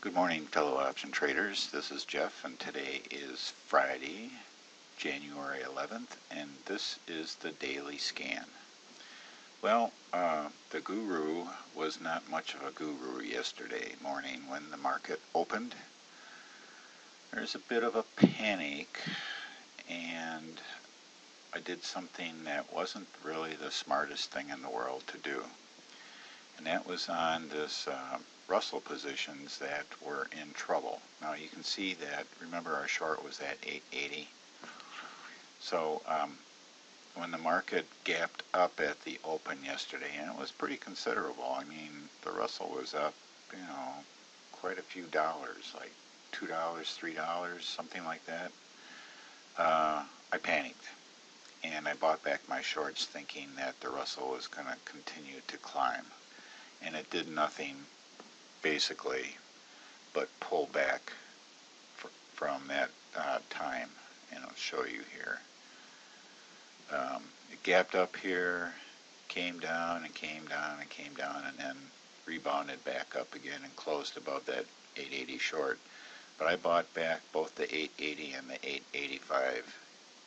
Good morning, fellow option traders. This is Jeff, and today is Friday, January 11th, and this is the daily scan. Well, the guru was not much of a guru yesterday morning when the market opened. There's a bit of a panic, and I did something that wasn't really the smartest thing in the world to do. And that was on this Russell positions that were in trouble. Now you can see that, remember our short was at 880. So when the market gapped up at the open yesterday, and it was pretty considerable. I mean, the Russell was up, quite a few dollars, like $2, $3, something like that. I panicked, and I bought back my shorts thinking that the Russell was going to continue to climb. And it did nothing, basically, but pull back from that time. And I'll show you here. It gapped up here, came down and came down and came down, and then rebounded back up again and closed above that 880 short. But I bought back both the 880 and the 885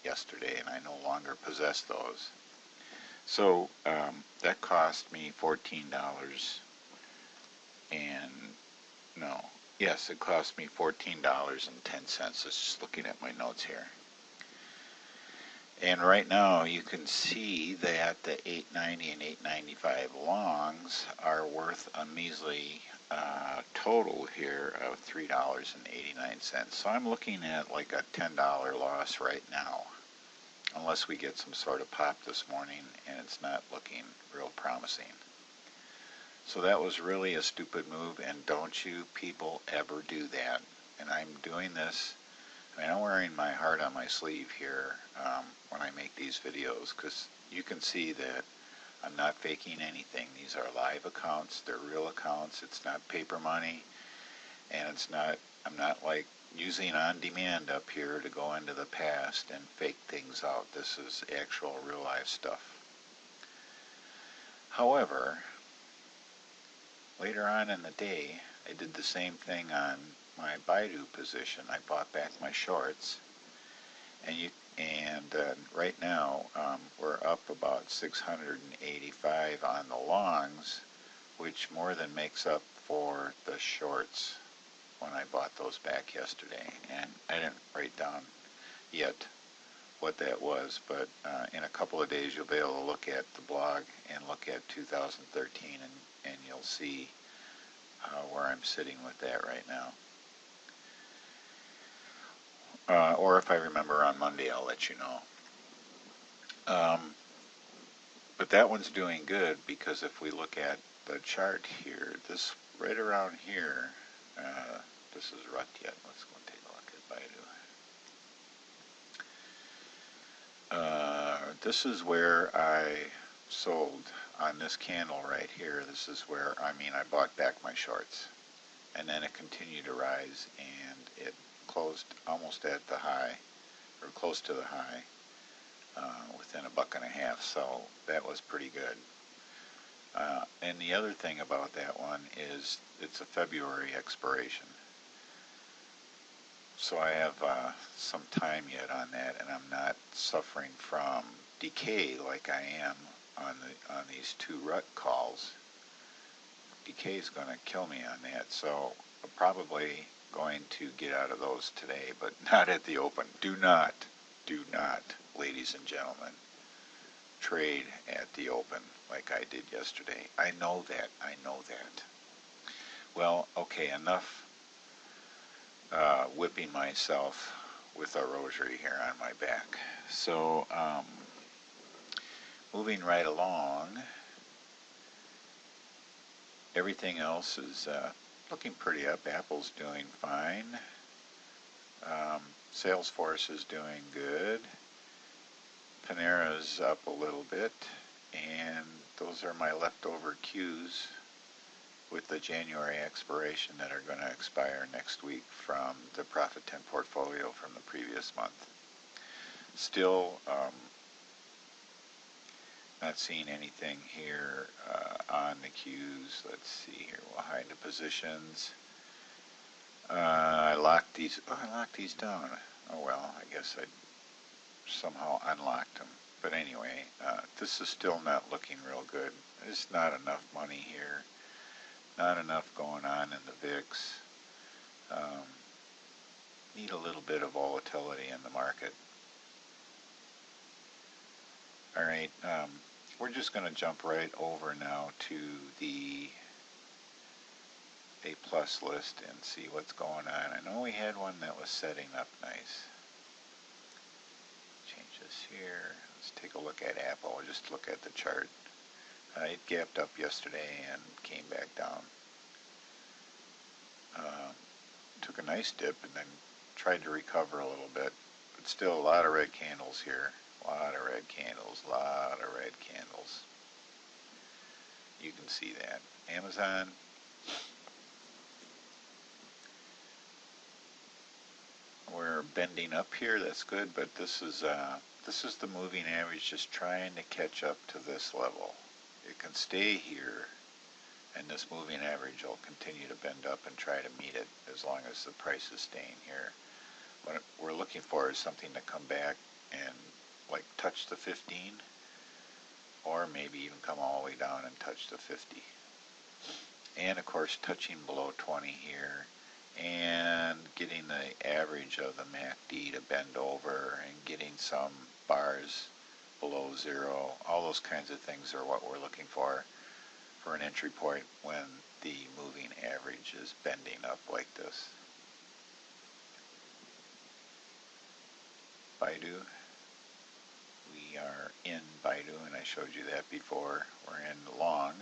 yesterday, and I no longer possess those. So that cost me $14, it cost me $14.10. Just looking at my notes here. And right now you can see that the 890 and 895 longs are worth a measly total here of $3.89. So I'm looking at like a $10 loss right now, unless we get some sort of pop this morning, and it's not looking real promising. So that was really a stupid move, and don't you people ever do that. And I'm doing this, I'm wearing my heart on my sleeve here when I make these videos, because you can see that I'm not faking anything. These are live accounts, they're real accounts, it's not paper money, and I'm not like using on demand up here to go into the past and fake things out. This is actual real life stuff. However, later on in the day, I did the same thing on my BIDU position. I bought back my shorts, and right now we're up about 685 on the longs, which more than makes up for the shorts when I bought those back yesterday. And I didn't write down yet what that was, but in a couple of days you'll be able to look at the blog and look at 2013, and you'll see where I'm sitting with that right now. Or if I remember on Monday, I'll let you know. But that one's doing good, because if we look at the chart here, this right around here, this is rut yet. Let's go and take a look at BIDU. This is where I sold on this candle right here. This is where, I bought back my shorts, and then it continued to rise, and it closed almost at the high, or close to the high, within $1.50. So that was pretty good. And the other thing about that one is it's a February expiration. So I have some time yet on that, and I'm not suffering from decay like I am on these two rut calls. Decay is going to kill me on that, so I'm probably going to get out of those today, but not at the open. Do not, ladies and gentlemen, trade at the open like I did yesterday. I know that. Well, okay, enough whipping myself with a rosary here on my back. So, moving right along, everything else is looking pretty up. Apple's doing fine. Salesforce is doing good. Panera's up a little bit, and those are my leftover Qs with the January expiration that are going to expire next week from the Profit 10 portfolio from the previous month. Still not seeing anything here on the Qs. Let's see here. We'll hide the positions. I locked these. Oh, I locked these down. Oh well, I guess I somehow unlocked them. But anyway, this is still not looking real good. There's not enough money here. Not enough going on in the VIX. Need a little bit of volatility in the market. All right, we're just going to jump right over now to the A plus list and see what's going on. I know we had one that was setting up nice. Change this here. Let's take a look at Apple. We'll just look at the chart. It gapped up yesterday and came back down. Took a nice dip and then tried to recover a little bit, but still a lot of red candles here. A lot of red candles, a lot of red candles. You can see that. Amazon, we're bending up here, that's good, but this is the moving average just trying to catch up to this level. It can stay here, and this moving average will continue to bend up and try to meet it as long as the price is staying here. What we're looking for is something to come back and like touch the 15, or maybe even come all the way down and touch the 50. And of course touching below 20 here and getting the average of the MACD to bend over and getting some bars below zero. All those kinds of things are what we're looking for an entry point when the moving average is bending up like this. BIDU. We are in BIDU, and I showed you that before. We're in long,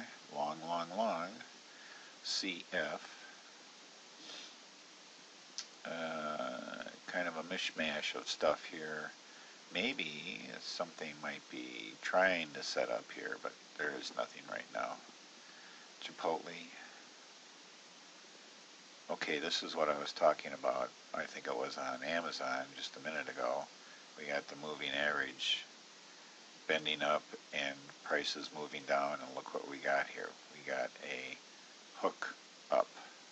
CF. Kind of a mishmash of stuff here. Maybe something might be trying to set up here, but there is nothing right now. Chipotle. Okay, this is what I was talking about. I think it was on Amazon just a minute ago. We got the moving average bending up and prices moving down, and look what we got here. We got a hook up.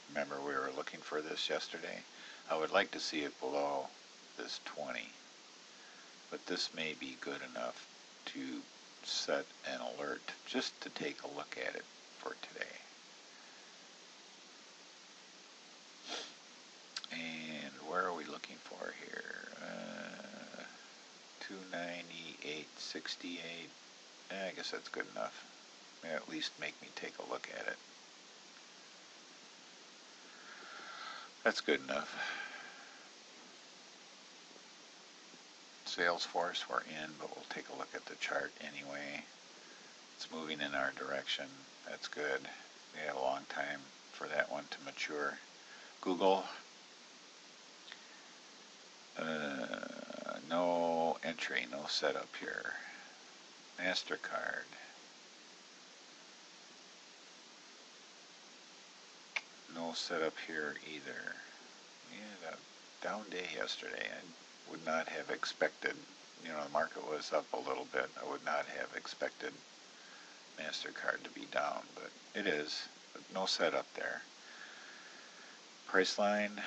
Remember we were looking for this yesterday? I would like to see it below this 20, but this may be good enough to set an alert just to take a look at it for today. And where are we looking for here? 298.68. I guess that's good enough. At least make me take a look at it. That's good enough. Salesforce, we're in, but we'll take a look at the chart anyway. It's moving in our direction. That's good. We had a long time for that one to mature. Google, no entry, no setup here. MasterCard, no setup here either. We had a down day yesterday. I would not have expected, the market was up a little bit. I would not have expected MasterCard to be down, but it is. But no setup there. Priceline,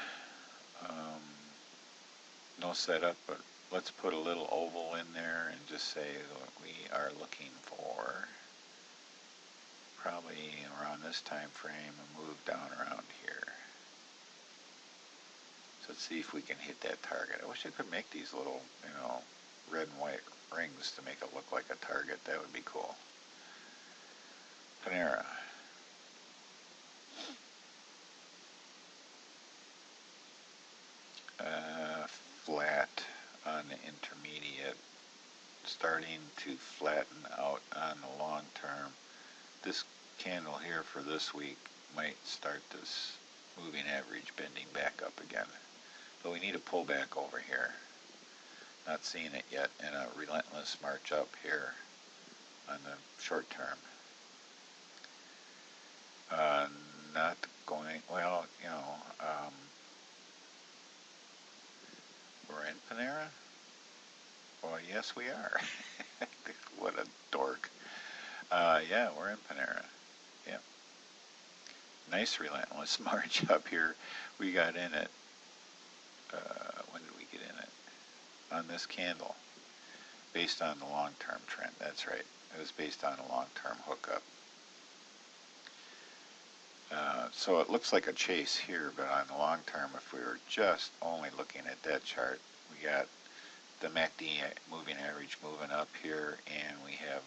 no setup, but let's put a little oval in there and just say what we are looking for. Probably around this time frame, a move down around here. So let's see if we can hit that target. I wish I could make these little, red and white rings to make it look like a target. That would be cool. Panera. Flat on the intermediate, starting to flatten out on the long term. This candle here for this week might start this moving average bending back up again. But we need a pullback over here. Not seeing it yet, and a relentless march up here on the short term. Not going, well, we're in Panera? Well, yes, we are. What a dork. Yeah, we're in Panera. Yeah. nice relentless march up here. We got in it, when did we get in it? On this candle, based on the long-term trend. That's right. It was based on a long-term hookup. So it looks like a chase here, but on the long term, if we were just only looking at that chart, we got the MACD moving average moving up here, and we have,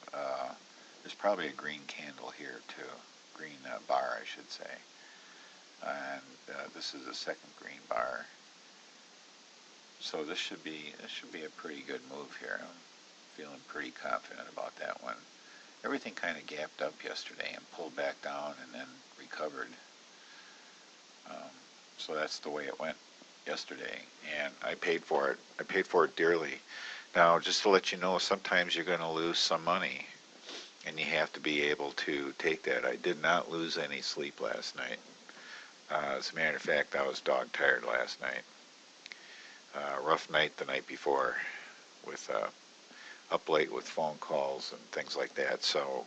there's probably a green candle here too, green bar I should say, and this is a second green bar. So this should be a pretty good move here. I'm feeling pretty confident about that one. Everything kind of gapped up yesterday and pulled back down and then recovered. So that's the way it went yesterday, and I paid for it. I paid for it dearly. Now, just to let you know, sometimes you're going to lose some money, and you have to be able to take that. I did not lose any sleep last night. As a matter of fact, I was dog tired last night. Rough night the night before, with up late with phone calls and things like that. So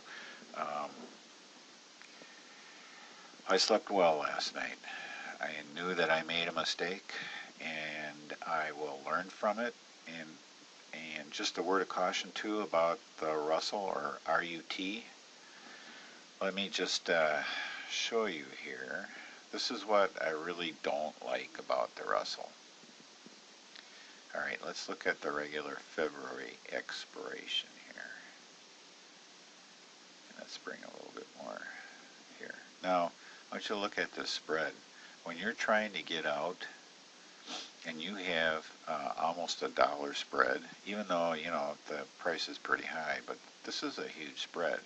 I slept well last night. I knew that I made a mistake, and I will learn from it. And just a word of caution too about the Russell, or RUT. Let me just show you here. This is what I really don't like about the Russell. All right, let's look at the regular February expiration here. And let's bring a little bit more here. Now, I want you to look at this spread. When you're trying to get out and you have almost $1 spread, even though, you know, the price is pretty high, but this is a huge spread.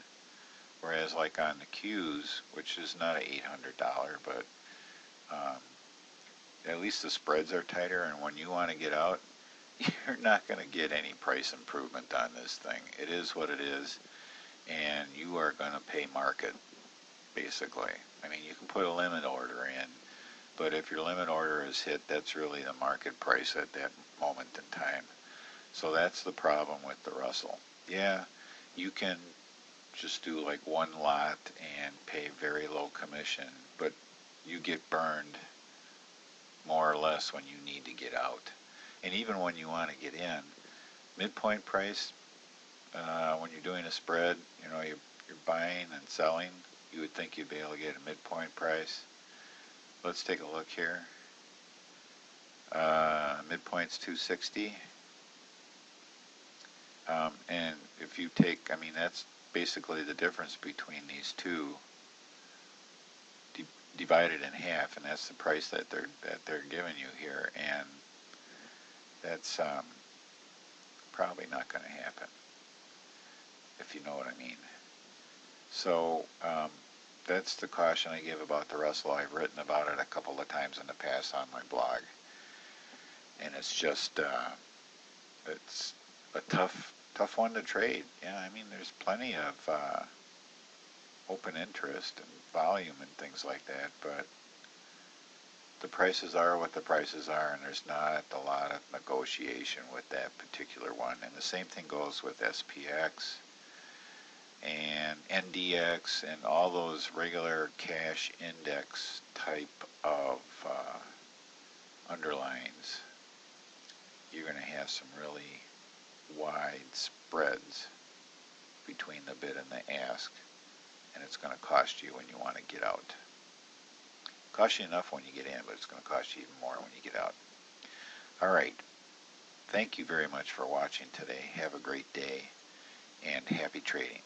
Whereas like on the Qs, which is not an $800, but at least the spreads are tighter, and when you want to get out, you're not going to get any price improvement on this thing. It is what it is, and you are going to pay market, basically. I mean, you can put a limit order in, but if your limit order is hit, that's really the market price at that moment in time. So that's the problem with the Russell. Yeah, you can just do like one lot and pay very low commission, but you get burned more or less when you need to get out. And even when you want to get in, midpoint price, when you're doing a spread, you know, you're buying and selling, you would think you'd be able to get a midpoint price. Let's take a look here. Midpoint's 260. And if you take, I mean, that's basically the difference between these two divided in half, and that's the price that they're giving you here, and that's probably not going to happen, if you know what I mean. So that's the caution I give about the Russell. I've written about it a couple of times in the past on my blog, and it's just it's a tough one to trade. Yeah, I mean, there's plenty of open interest and volume and things like that, but the prices are what the prices are, and there's not a lot of negotiation with that particular one. And the same thing goes with SPX and NDX and all those regular cash index type of underlines. You're going to have some really wide spreads between the bid and the ask, and it's going to cost you when you want to get out. Costs you enough when you get in, but it's going to cost you even more when you get out. All right. Thank you very much for watching today. Have a great day, and happy trading.